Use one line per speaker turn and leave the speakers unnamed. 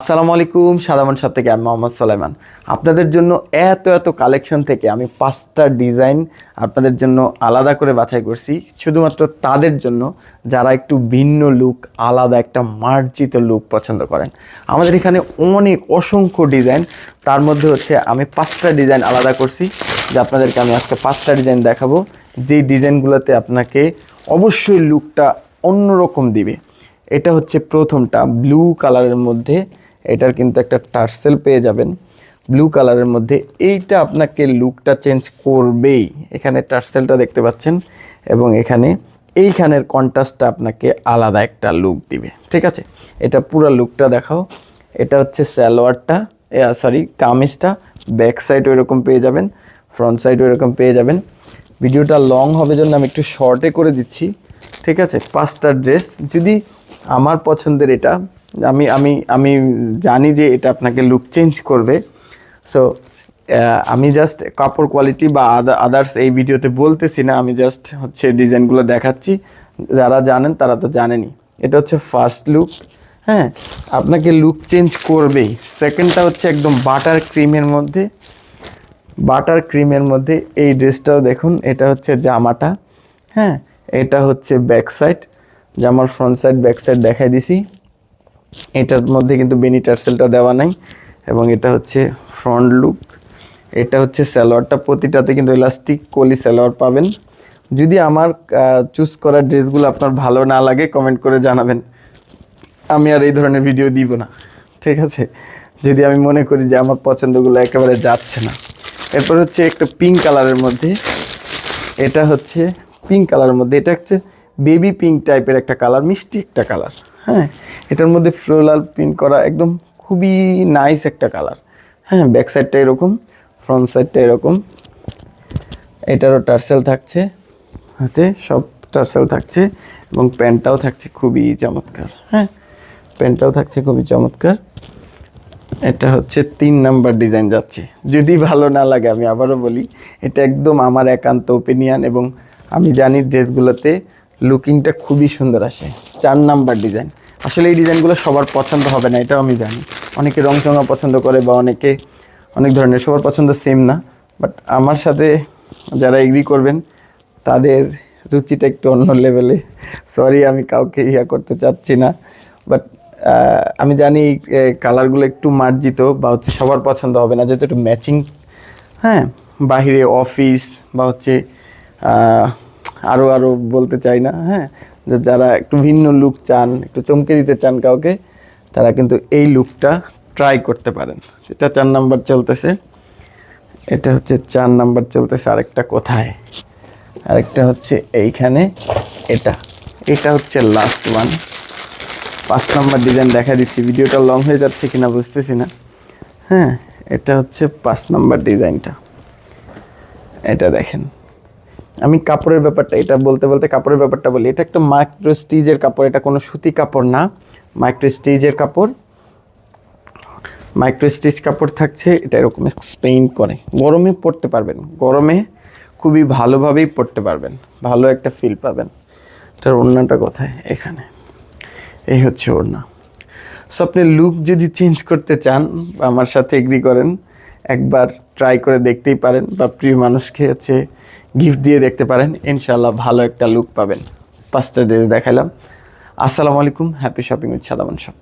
আসসালামু আলাইকুম। সাদামান শপ থেকে আমি মোহাম্মদ সুলাইমান। আপনাদের জন্য এত কালেকশন থেকে আমি 5টা ডিজাইন আপনাদের জন্য আলাদা করে বাছাই করছি, শুধুমাত্র তাদের জন্য যারা একটু ভিন্ন লুক, আলাদা একটা মার্জিত লুক পছন্দ করেন। আমাদের এখানে অসংখ্য ডিজাইন, তার মধ্যে হচ্ছে আমি 5টা ডিজাইন আলাদা করছি, যে আপনাদেরকে আমি আজকে 5টা ডিজাইন দেখাবো, যেই ডিজাইনগুলোতে আপনাকে অবশ্যই লুকটা অন্যরকম দিবে। এটা হচ্ছে প্রথমটা, ব্লু কালারের মধ্যে। এটার কিন্তু একটা টার্সেল পেয়ে যাবেন ব্লু কালারের মধ্যে। এইটা আপনাকে লুকটা চেঞ্জ করবেই। এখানে টার্সেলটা দেখতে পাচ্ছেন এবং এইখানের কন্ট্রাস্টটা আপনাকে আলাদা একটা লুক দিবে। ঠিক আছে, এটা পুরো লুকটা দেখাও। এটা হচ্ছে সালোয়ারটা, কামিজটা। ব্যাক সাইড ওইরকম পেয়ে যাবেন, ফ্রন্ট সাইড ওইরকম পেয়ে যাবেন। ভিডিওটা লং হবে জন্য আমি একটু শর্টে করে দিচ্ছি। ঠিক আছে, 5টা ড্রেস। যদি আমার পছন্দের এটা, আমি আমি আমি জানি যে এটা আপনাকে লুক চেঞ্জ করবে। সো আমি জাস্ট কাপড় কোয়ালিটি বা আদার্স এই ভিডিওতে বলতেছি না, আমি জাস্ট হচ্ছে ডিজাইনগুলো দেখাচ্ছি। যারা জানেন তারা তো জানেনই। এটা হচ্ছে ফার্স্ট লুক। হ্যাঁ, আপনাকে লুক চেঞ্জ করবেই। সেকেন্ডটা হচ্ছে একদম বাটার ক্রিমের মধ্যে এই ড্রেসটাও দেখুন। এটা হচ্ছে জামাটা। হ্যাঁ, এটা হচ্ছে ব্যাক সাইড, জামার ফ্রন্ট সাইড ব্যাক সাইড দেখাই দিছি। এটার মধ্যে কিন্তু বেনি টার্সেলটা দেওয়া নাই। এবং এটা হচ্ছে ফ্রন্ট লুক। এটা হচ্ছে সালোয়ারটা, প্রতিটাতে কিন্তু ইলাস্টিক কলি সালোয়ার পাবেন। যদি আমার চুজ করা ড্রেসগুলো আপনার ভালো না লাগে কমেন্ট করে জানাবেন, আমি আর এই ধরনের ভিডিও দিব না। ঠিক আছে, যদি আমি মনে করি যে আমার পছন্দগুলো একেবারে যাচ্ছে না। এরপর হচ্ছে একটা পিঙ্ক কালারের মধ্যে। এটা হচ্ছে পিঙ্ক কালারের মধ্যে, এটা হচ্ছে বেবি পিঙ্ক টাইপের একটা কালার, মিষ্টি একটা কালার। হ্যাঁ, এটার মধ্যে ফ্লোরাল প্রিন্ট করা, একদম খুবই নাইস একটা কালার। হ্যাঁ, ব্যাক সাইডটা এরকম, ফ্রন্ট সাইডটা এরকম। এটারও টার্সেল থাকছে, হাতে সব টার্সেল থাকছে এবং প্যান্টটাও থাকছে খুবই চমৎকার। হ্যাঁ, প্যান্টটাও থাকছে খুবই চমৎকার। এটা হচ্ছে 3 নাম্বার ডিজাইন যাচ্ছে। যদি ভালো না লাগে আমি আবারও বলি, এটা একদম আমার একান্ত ওপিনিয়ন এবং আমি জানি ড্রেসগুলোতে লুকিংটা খুবই সুন্দর আসে। 4 নাম্বার ডিজাইন। আসলে এই ডিজাইনগুলো সবার পছন্দ হবে না, এটাও আমি জানি। অনেকে রংচঙা পছন্দ করে বা অনেকে অনেক ধরনের, সবার পছন্দ সেম না। বাট আমার সাথে যারা এগ্রি করবেন তাদের রুচিটা একটু অন্য লেভেলে। সরি, আমি কাউকে করতে চাচ্ছি না, বাট আমি জানি কালারগুলো একটু মার্জিত বা হচ্ছে সবার পছন্দ হবে না, যেহেতু একটু ম্যাচিং। হ্যাঁ, বাহিরে অফিস বা হচ্ছে আরও বলতে চাই না। হ্যাঁ, যে যারা একটু ভিন্ন লুক চান, একটু চমকে দিতে চান কাউকে, তারা কিন্তু এই লুকটা ট্রাই করতে পারেন। এটা 4 নাম্বার চলতেছে। এটা হচ্ছে 4 নাম্বার চলতেছে। আরেকটা কোথায়? আরেকটা হচ্ছে এইখানে। এটা হচ্ছে লাস্ট ওয়ান। 5 নাম্বার ডিজাইন দেখা দিচ্ছি। ভিডিওটা লং হয়ে যাচ্ছে কিনা বুঝতেছি না। হ্যাঁ, এটা হচ্ছে 5 নাম্বার ডিজাইনটা। এটা দেখেন, আমি কাপড়ের ব্যাপারটা এটা বলতে কাপড়ের ব্যাপারটা বলি। এটা একটা মাইক্রো স্টিচের কাপড়, এটা কোনো সুতি কাপড় না, মাইক্রো স্টিচের কাপড়। মাইক্রো স্টিচ কাপড় থাকছে। এটা এরকম স্পেইন করে, গরমে পরতে পারবেন, গরমে খুবই ভালোভাবেই পরতে পারবেন, ভালো একটা ফিল পাবেন। এটার ওড়নাটা কোথায়? এখানে। এই হচ্ছে ওড়না। সো আপনি লুক যদি চেঞ্জ করতে চান, আমার সাথে এগ্রি করেন, একবার ট্রাই করে দেখতেই পারেন বা প্রিয় মানুষকে হচ্ছে গিফট দিয়ে দেখতে পারেন। ইনশাআল্লাহ ভালো একটা লুক পাবেন। 5টা ড্রেস দেখাইলাম। আসসালামু আলাইকুম। Happy shopping with Sadaman shop.